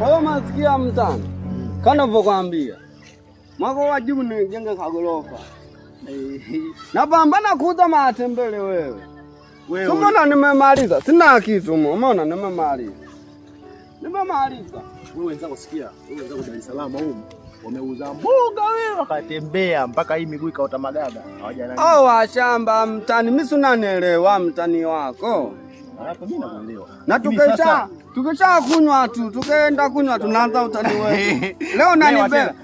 Kwa hiyo masikia mtani. Kana vokwambia. Mwako wajibu ni jenge kagorofa. Napambana kuuza matembele wewe. Mbona nimemaliza? Sina kitu umeona nimemaliza. Wewe wenzako sikia. Wewe wenzako Dar es Salaam huko wameuza mboga wewe wakatembea mpaka hii miguu ikaota magaga. Oh, washamba mtani. Mimi unanielewa mtani wako. Hapo mimi nakuelewa. Na tukisha kunywa tu, tukaenda kunywa tunaanza utani wewe. Leo unanibeba.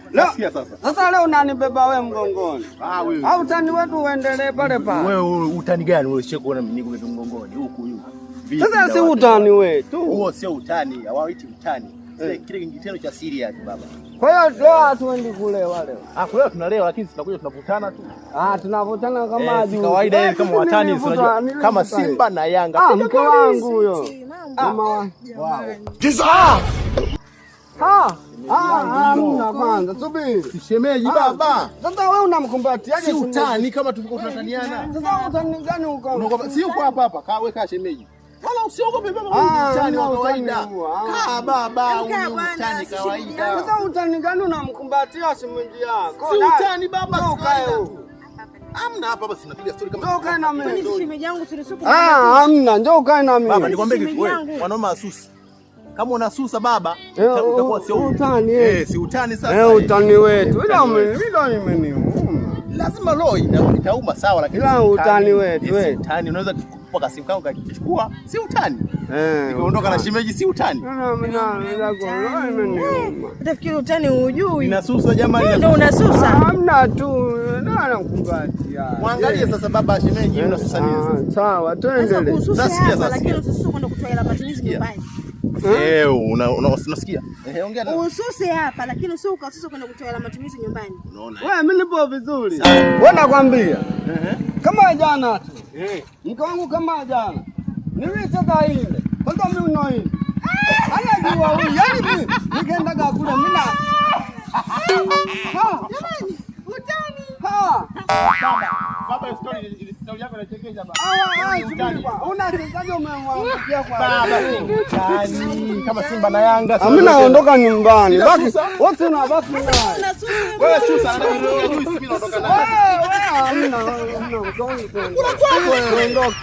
Sasa leo unanibeba wewe mgongoni. Wewe. Au utani wetu uendelee pale pale. Wewe utani gani wewe sio kuona niko mgongoni huku. Sasa si utani wetu. Huo sio utani, hawaiti utani. Kile kitendo cha serious baba. Kwa hiyo leo tuendi kulewa leo. Leo tunalewa lakini tunakuja tunavutana tu. Tunavutana kama juu. Kawaida hivi kama watani unajua kama Simba na Yanga. Mke wangu huyo. Mama Kisa! Mna kwanza subiri. Shemeji baba. Sasa wewe unamkumbatiaje? Si utani kama tulikuwa tunataniana. Sasa utani gani uko? Si uko hapa. Kaa weka shemeji. Wala usiogope baba, utani wa kawaida. Kaa baba, utani kawaida. Sasa utani gani unamkumbatia shemeji yako? Si utani baba, ukae huko. Hamna hapa basi tunapiga story kama. Njoo kae na mimi. Shemeji yangu silisuku. Hamna, njoo kae na mimi. Baba nikwambie kitu wewe, wanaume asusi. Kama unasusa baba, utakuwa sio utani. Si utani sasa. Utani wetu. Ila nimeniuma. Lazima roho itauma sawa lakini utani wetu wewe. Utani unaweza kupoka simu kangu ukachukua, si utani. Nikaondoka na shemeji si utani. Utafikiri utani hujui. Ninasusa jamani. Ndio unasusa. Hamna tu. Nakumbatia. Muangalie sasa baba shemeji unasusa nini? Sawa, tuendelee. Sasa lakini usisuke kwenda kutoa hela matumizi nyumbani. Unasikia? Ongea na. Ususe hapa lakini usuka kwenda kutoa hela matumizi nyumbani. Unaona? Wewe mimi nipo vizuri. Wewe nakwambia. Kama jana tu. Mke wangu kama jana. Nilicheka ile. Kwanza mimi unaona. Anajua huyu. Yaani nikaenda kule mimi na. Jamani, utani. Baba story yako inachekesha baba. Unachekaje umemwambia kwa baba utani kama Simba na Yanga. Mimi naondoka nyumbani. Baki wote unabaki naye. Wewe susa anakuja juu mimi naondoka naye. Wewe hamna. Ondoka.